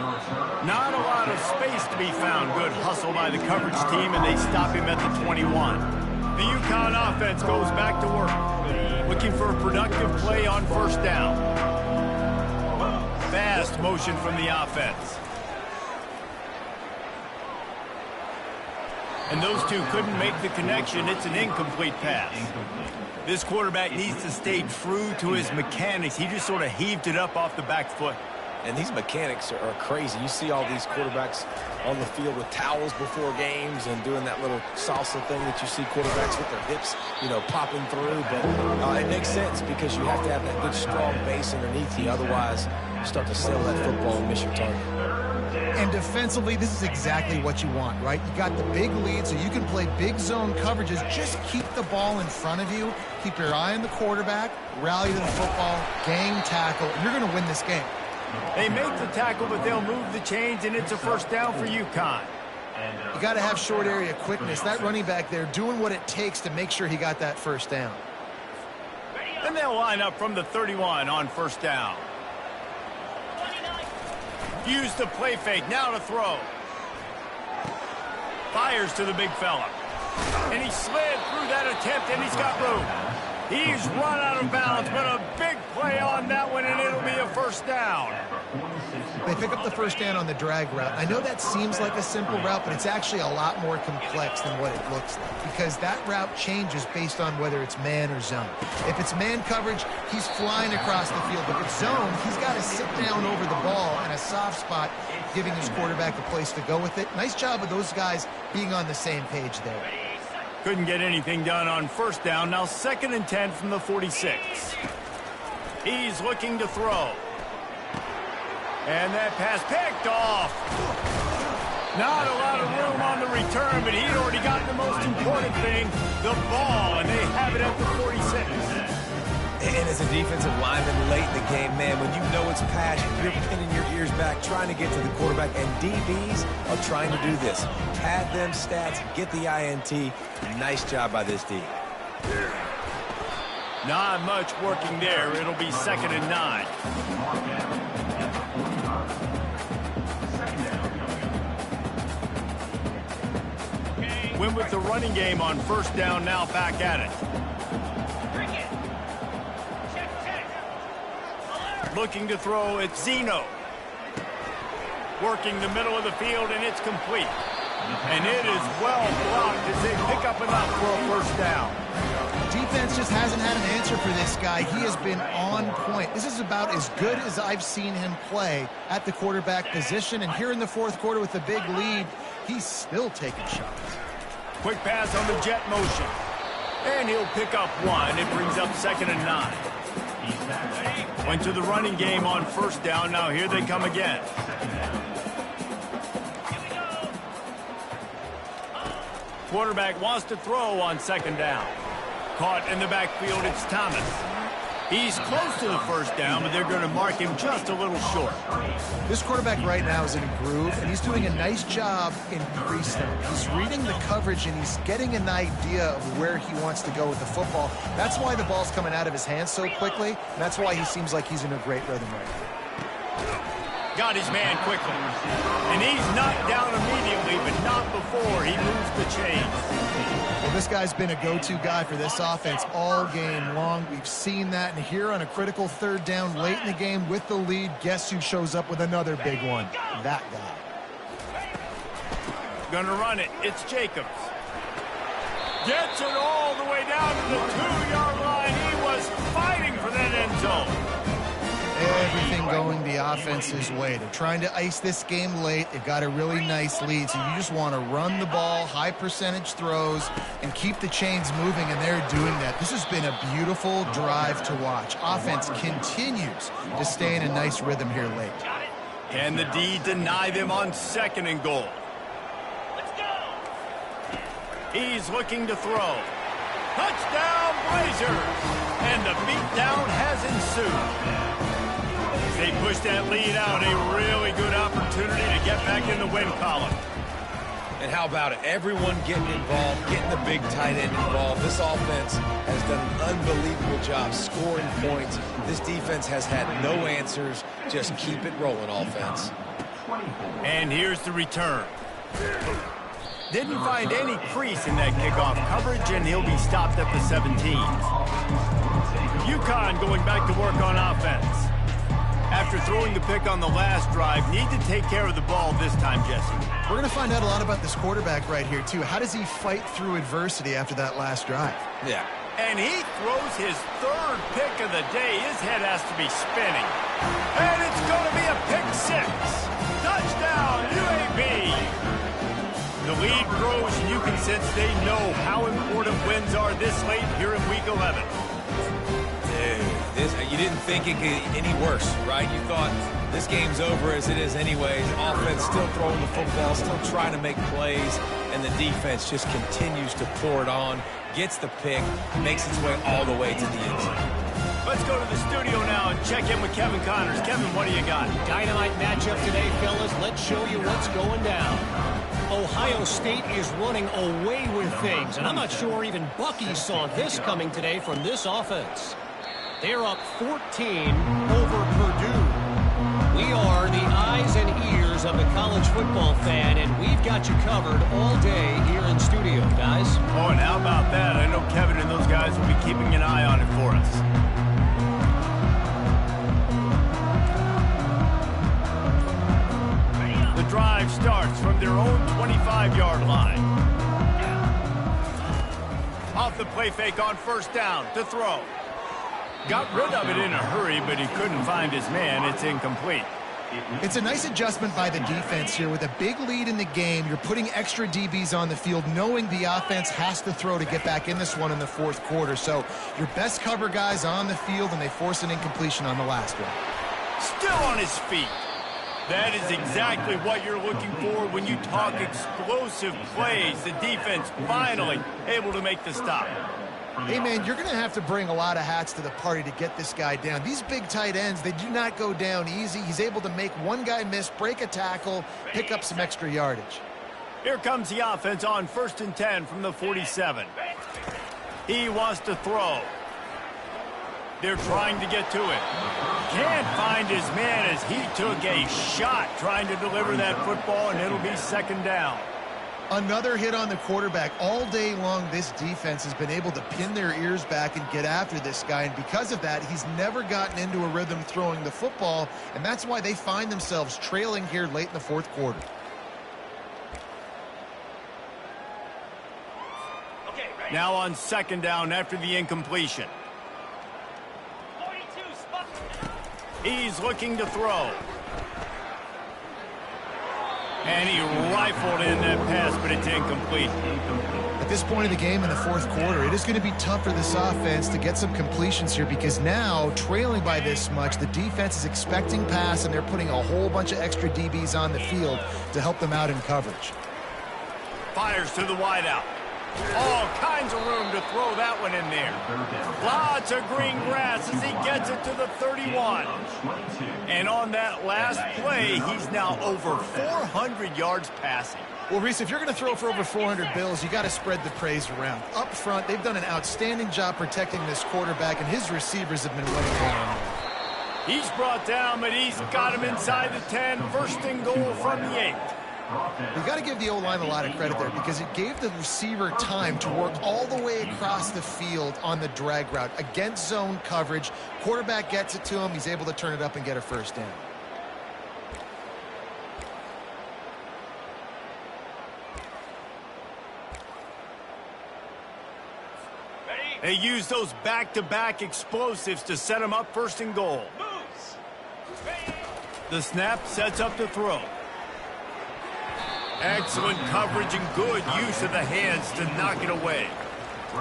Not a lot of space to be found. Good hustle by the coverage team, and they stop him at the 21. The UConn offense goes back to work, looking for a productive play on 1st down. Fast motion from the offense. And those two couldn't make the connection. It's an incomplete pass. This quarterback needs to stay true to his mechanics. He just sort of heaved it up off the back foot. And these mechanics are crazy. You see all these quarterbacks on the field with towels before games and doing that little salsa thing that you see quarterbacks with their hips, popping through. But it makes sense because you have to have that good, strong base underneath you. Otherwise, you start to sail that football and miss your target. And defensively, this is exactly what you want, right? You got the big lead, so you can play big zone coverages. Just keep the ball in front of you. Keep your eye on the quarterback. Rally to the football. Gang tackle. You're going to win this game. They make the tackle, but they'll move the chains, and it's a 1st down for UConn. You got to have short area quickness. That running back there doing what it takes to make sure he got that 1st down. And they'll line up from the 31 on 1st down. Use the play fake, now to throw. Fires to the big fella. And he slid through that attempt, and he's got room. He's run out of bounds, but a big play on that one, and it'll be a first down. They pick up the first down on the drag route. I know that seems like a simple route, but it's actually a lot more complex than what it looks like, because that route changes based on whether it's man or zone. If it's man coverage, he's flying across the field. If it's zone, he's got to sit down over the ball in a soft spot, giving his quarterback a place to go with it. Nice job of those guys being on the same page there. Couldn't get anything done on first down. Now 2nd and 10 from the 46. He's looking to throw. And that pass picked off. Not a lot of room on the return, but he'd already gotten the most important thing, the ball, and they have it at the 46. And as a defensive lineman late in the game, man, when you know it's pass, you're pinning your ears back, trying to get to the quarterback, and DBs are trying to do this. Pad them stats, get the INT. Nice job by this D. Not much working there. It'll be 2nd and 9. Went with the running game on first down, now back at it. Looking to throw, it's Zeno. Working the middle of the field, and it's complete. And it is well blocked as they pick up enough for a first down. Defense just hasn't had an answer for this guy. He has been on point. This is about as good as I've seen him play at the quarterback position. And here in the fourth quarter with a big lead, he's still taking shots. Quick pass on the jet motion. And he'll pick up one. It brings up 2nd and 9. Went to the running game on first down. Now here they come again. Quarterback wants to throw on 2nd down. Caught in the backfield, it's Thomas. He's close to the first down, but they're going to mark him just a little short. This quarterback right now is in a groove, and he's doing a nice job in pre-snap. He's reading the coverage, and he's getting an idea of where he wants to go with the football. That's why the ball's coming out of his hands so quickly, and that's why he seems like he's in a great rhythm right now. Got his man quickly. And he's knocked down immediately, but not before he moves the chains. Well, this guy's been a go-to guy for this offense all game long. We've seen that, and here on a critical third down late in the game with the lead, guess who shows up with another big one? That guy. Gonna run it. It's Jacobs. Gets it all the way down to the 2-yard line. He was fighting for that end zone. Everything going the offense's way. They're trying to ice this game late. They've got a really nice lead, so you just want to run the ball, high percentage throws, and keep the chains moving, and they're doing that. This has been a beautiful drive to watch. Offense continues to stay in a nice rhythm here late. Can the D deny them on 2nd and goal? Let's go. He's looking to throw. Touchdown, Blazers! And the beatdown has ensued. They push that lead out, a really good opportunity to get back in the win column. And how about it? Everyone getting involved, getting the big tight end involved. This offense has done an unbelievable job scoring points. This defense has had no answers. Just keep it rolling, offense. And here's the return. Didn't find any crease in that kickoff coverage, and he'll be stopped at the 17. Ncaa going back to work on offense. After throwing the pick on the last drive, need to take care of the ball this time, Jesse. We're going to find out a lot about this quarterback right here, too. How does he fight through adversity after that last drive? Yeah. And he throws his 3rd pick of the day. His head has to be spinning. And it's going to be a pick 6. Touchdown, UAB. The lead grows, and you can sense they know how important wins are this late here in Week 11. You didn't think it could get any worse, right? You thought this game's over as it is anyways. Offense still throwing the football, still trying to make plays, and the defense just continues to pour it on, gets the pick, makes its way all the way to the end zone. Let's go to the studio now and check in with Kevin Connors. Kevin, what do you got? Dynamite matchup today, fellas. Let's show you what's going down. Ohio State is running away with things, and I'm not sure even Bucky saw this coming today from this offense. They're up 14 over Purdue. We are the eyes and ears of the college football fan, and we've got you covered all day here in studio, guys. keeping an eye on it for us. The drive starts from their own 25-yard line. Off the play fake on first down to throw. Got rid of it in a hurry, but he couldn't find his man. It's incomplete. It's a nice adjustment by the defense here. With a big lead in the game, you're putting extra DBs on the field, knowing the offense has to throw to get back in this one in the fourth quarter. So your best cover guys on the field, and they force an incompletion on the last one. Still on his feet. That is exactly what you're looking for when you talk explosive plays. The defense finally able to make the stop. Hey, man, you're going to have to bring a lot of hats to the party to get this guy down. These big tight ends, they do not go down easy. He's able to make one guy miss, break a tackle, pick up some extra yardage. Here comes the offense on 1st and 10 from the 47. He wants to throw. They're trying to get to it. Can't find his man as he took a shot trying to deliver that football, and it'll be 2nd down. Another hit on the quarterback. All day long, this defense has been able to pin their ears back and get after this guy, and because of that, he's never gotten into a rhythm throwing the football, and that's why they find themselves trailing here late in the fourth quarter. Now on 2nd down after the incompletion. He's looking to throw. And he rifled in that pass, but it's incomplete. At this point of the game in the fourth quarter, it is going to be tough for this offense to get some completions here, because now, trailing by this much, the defense is expecting pass, and they're putting a whole bunch of extra DBs on the field to help them out in coverage. Fires to the wideout. All kinds of room to throw that one in there. Lots of green grass as he gets it to the 31. And on that last play, he's now over 400 yards passing. Well, Reese, if you're going to throw for over 400 bills, you got to spread the praise around. Up front, they've done an outstanding job protecting this quarterback, and his receivers have been winning around. He's brought down, but he's got him inside the 10. 1st and goal from the 8. You got to give the O-line a lot of credit there, because it gave the receiver time to work all the way across the field on the drag route against zone coverage. Quarterback gets it to him. He's able to turn it up and get a 1st down. They use those back-to-back explosives to set him up 1st and goal. The snap sets up the throw. Excellent coverage and good use of the hands to knock it away.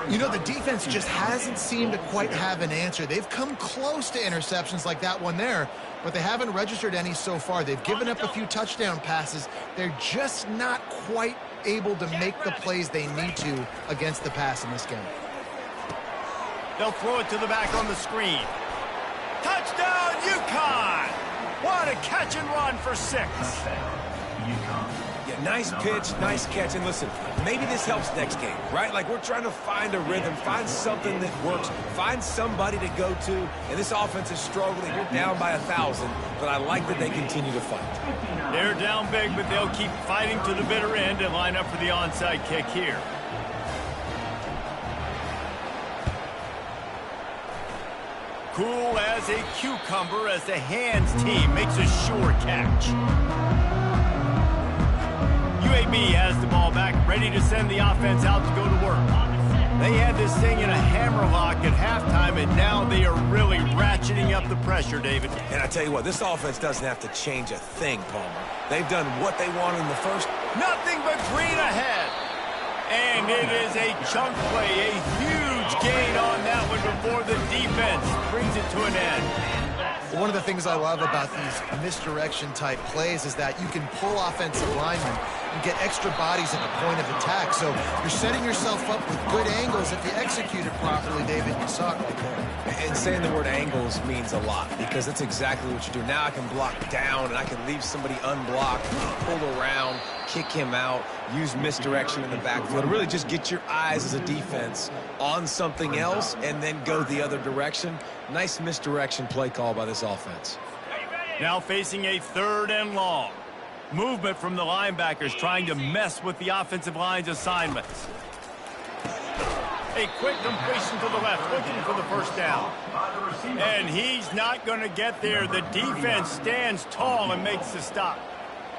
You know, the defense just hasn't seemed to quite have an answer. They've come close to interceptions like that one there, but they haven't registered any so far. They've given up a few touchdown passes. They're just not quite able to make the plays they need to against the pass in this game. They'll throw it to the back on the screen. Touchdown, Ncaa! What a catch and run for 6. Yeah, nice pitch, nice catch. And listen, maybe this helps next game, right? Like, we're trying to find a rhythm, find something that works, find somebody to go to. And this offense is struggling. You're down by 1,000, but I like that they continue to fight. They're down big, but they'll keep fighting to the bitter end and line up for the onside kick here. Cool as a cucumber as the hands team makes a sure catch. UAB has the ball back, ready to send the offense out to go to work. They had this thing in a hammerlock at halftime, and now they are really ratcheting up the pressure, David. And I tell you what, this offense doesn't have to change a thing, Palmer. They've done what they wanted in the first. Nothing but green ahead. And it is a chunk play, a huge gain on that one before the defense brings it to an end. One of the things I love about these misdirection type plays is that you can pull offensive linemen and get extra bodies at the point of attack. So you're setting yourself up with good angles if you execute it properly, David. You saw it right there. And saying the word angles means a lot, because that's exactly what you do. Now I can block down, and I can leave somebody unblocked, pull around, kick him out, use misdirection in the backfield. Really just get your eyes as a defense on something else and then go the other direction. Nice misdirection play call by this offense. Now facing a 3rd and long. Movement from the linebackers trying to mess with the offensive line's assignments. A quick completion to the left, looking for the first down. And he's not going to get there. The defense stands tall and makes the stop.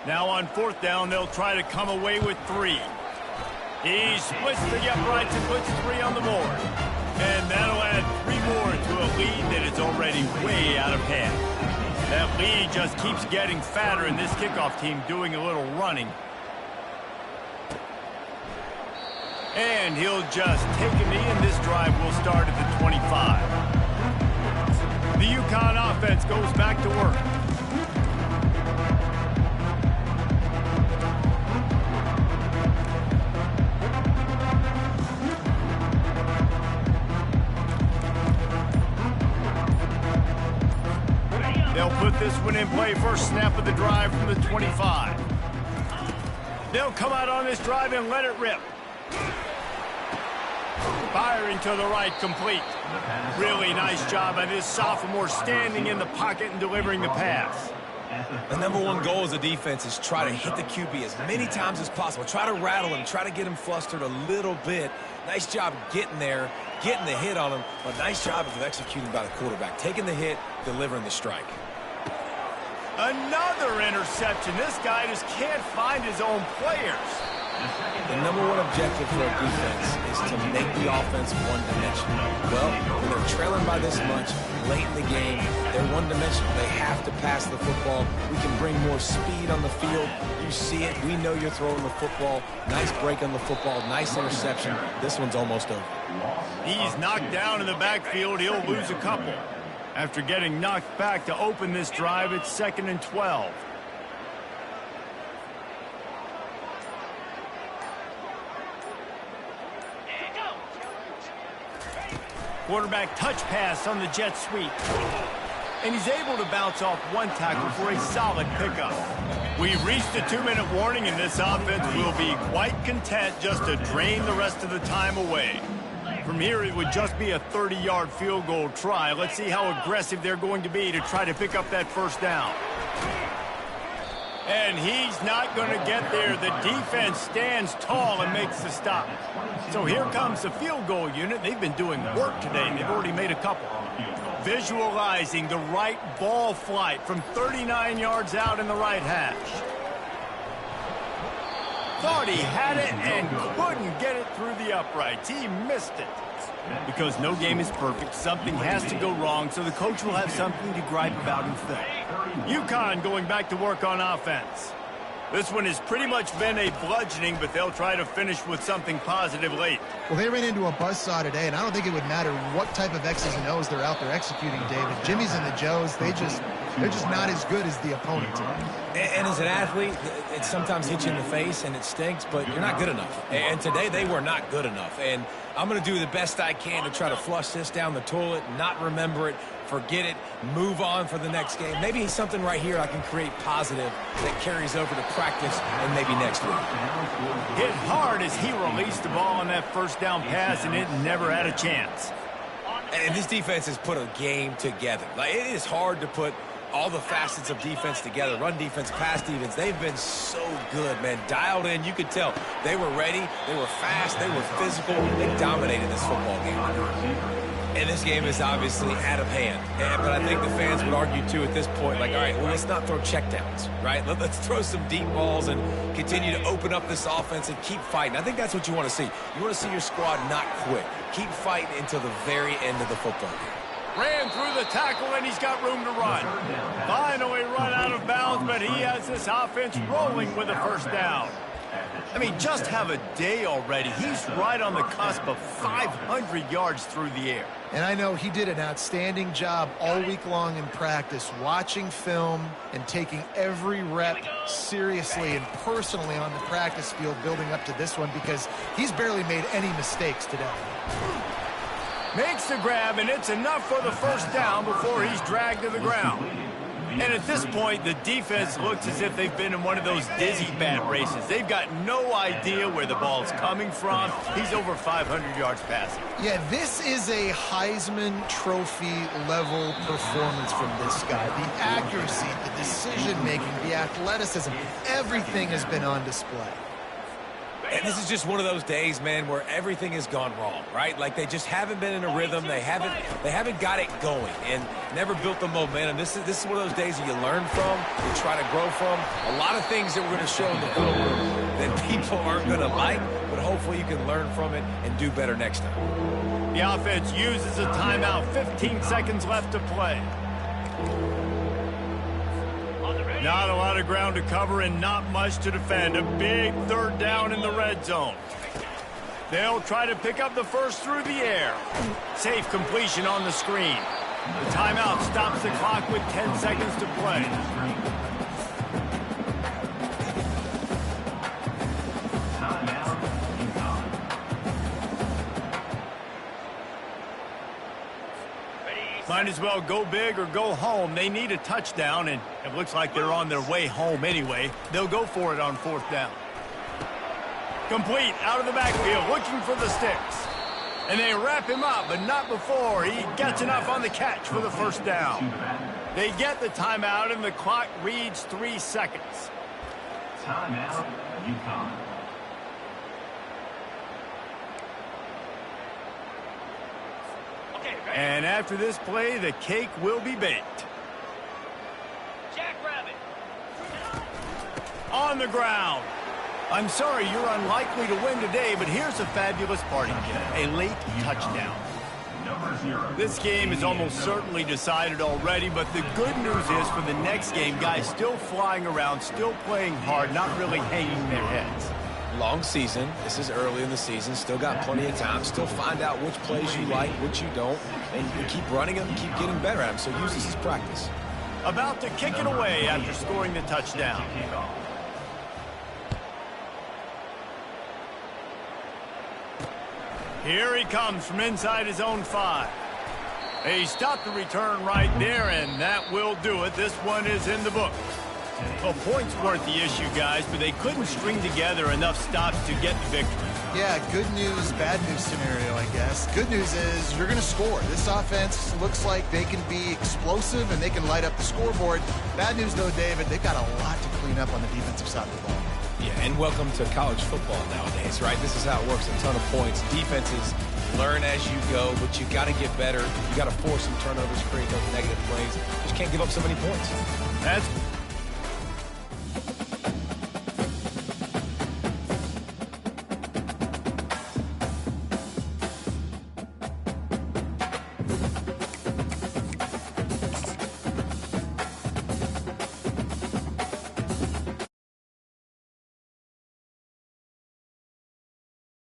Now on fourth down, they'll try to come away with 3. He splits the uprights and puts 3 on the board. And that'll add 3 more to a lead that is already way out of hand. That lead just keeps getting fatter, and this kickoff team doing a little running. And he'll just take a knee, and this drive will start at the 25. The Ncaa offense goes back to work. They'll put this one in play. First snap of the drive from the 25. They'll come out on this drive and let it rip. Firing to the right, complete. Really nice job by this sophomore standing in the pocket and delivering the pass. The #1 goal as a defense is try to hit the QB as many times as possible. Try to rattle him, try to get him flustered a little bit. Nice job getting there, getting the hit on him, but nice job of executing by the quarterback. Taking the hit, delivering the strike. Another interception. This guy just can't find his own players. The #1 objective for a defense is to make the offense one-dimensional. Well, when they're trailing by this much late in the game, they're one-dimensional. They have to pass the football. We can bring more speed on the field. You see it. We know you're throwing the football. Nice break on the football. Nice interception. This one's almost over. He's knocked down in the backfield. He'll lose a couple. After getting knocked back to open this drive, it's 2nd and 12. Quarterback touch pass on the jet sweep. And he's able to bounce off one tackle for a solid pickup. We've reached the 2-minute warning, and this offense will be quite content just to drain the rest of the time away. From here, it would just be a 30-yard field goal try. Let's see how aggressive they're going to be to try to pick up that first down. And he's not going to get there. The defense stands tall and makes the stop. So here comes the field goal unit. They've been doing work today, and they've already made a couple. Visualizing the right ball flight from 39 yards out in the right hash. Thought he had it and couldn't get it through the uprights. He missed it. Because no game is perfect, something has to go wrong, so the coach will have something to gripe about in film. UConn going back to work on offense. This one has pretty much been a bludgeoning, but they'll try to finish with something positive late. Well, they ran into a buzzsaw today, and I don't think it would matter what type of X's and O's they're out there executing, David. Jimmy's and the Joes, they're just not as good as the opponent today. And as an athlete, it sometimes hits you in the face, and it stinks, but you're not good enough. And today, they were not good enough. And I'm going to do the best I can to try to flush this down the toilet, not remember it, forget it, move on for the next game. Maybe something right here I can create positive that carries over to practice and maybe next week. Hit hard as he released the ball on that first down pass, and it never had a chance. And this defense has put a game together. Like, it is hard to put all the facets of defense together. Run defense, pass defense. They've been so good, man. Dialed in. You could tell they were ready. They were fast. They were physical. They dominated this football game. And this game is obviously out of hand. But I think the fans would argue, too, at this point, like, all right, well, let's not throw checkdowns, right? Let's throw some deep balls and continue to open up this offense and keep fighting. I think that's what you want to see. You want to see your squad not quit. Keep fighting until the very end of the football game. Ran through the tackle, and he's got room to run. Finally run out of bounds, but he has this offense rolling with a first down. I mean, just have a day already. He's right on the cusp of 500 yards through the air. And I know he did an outstanding job all week long in practice, watching film and taking every rep seriously and personally on the practice field building up to this one, because he's barely made any mistakes today. Makes the grab, and it's enough for the first down before he's dragged to the ground. And at this point, the defense looks as if they've been in one of those dizzy bat races. They've got no idea where the ball's coming from. He's over 500 yards passing. Yeah, this is a Heisman Trophy level performance from this guy. The accuracy, the decision-making, the athleticism, everything has been on display. And this is just one of those days, man, where everything has gone wrong, right? Like they just haven't been in a rhythm. They haven't got it going and never built the momentum. This is one of those days that you learn from, you try to grow from. A lot of things that we're going to show in the film room that people aren't going to like, but hopefully you can learn from it and do better next time. The offense uses a timeout. 15 seconds left to play. Not a lot of ground to cover and not much to defend. A big third down in the red zone. They'll try to pick up the first through the air. Safe completion on the screen. The timeout stops the clock with 10 seconds to play. Might as well go big or go home. They need a touchdown, and it looks like they're on their way home anyway. They'll go for it on fourth down. Complete out of the backfield, looking for the sticks. And they wrap him up, but not before he gets enough on the catch for the first down. They get the timeout, and the clock reads 3 seconds. Timeout, Ncaa. And after this play, the cake will be baked. Jackrabbit. On the ground. I'm sorry you're unlikely to win today, but here's a fabulous party kid. A late touchdown. Number 0. This game is almost certainly decided already, but the good news is for the next game, guys still flying around, still playing hard, not really hanging their heads. Long season. This is early in the season. Still got plenty of time. Still find out which plays you like, which you don't, and you keep running them, keep getting better at them. So use this as practice. About to kick it away after scoring the touchdown. Here he comes from inside his own 5. He stopped the return right there, and that will do it. This one is in the book. Well, points weren't the issue, guys, but they couldn't string together enough stops to get the victory. Yeah, good news, bad news scenario, I guess. Good news is you're going to score. This offense looks like they can be explosive and they can light up the scoreboard. Bad news, though, David, they've got a lot to clean up on the defensive side of the ball. Yeah, and welcome to college football nowadays, right? This is how it works. A ton of points. Defenses learn as you go, but you got to get better. You got to force some turnovers, create those negative plays. Just can't give up so many points. That's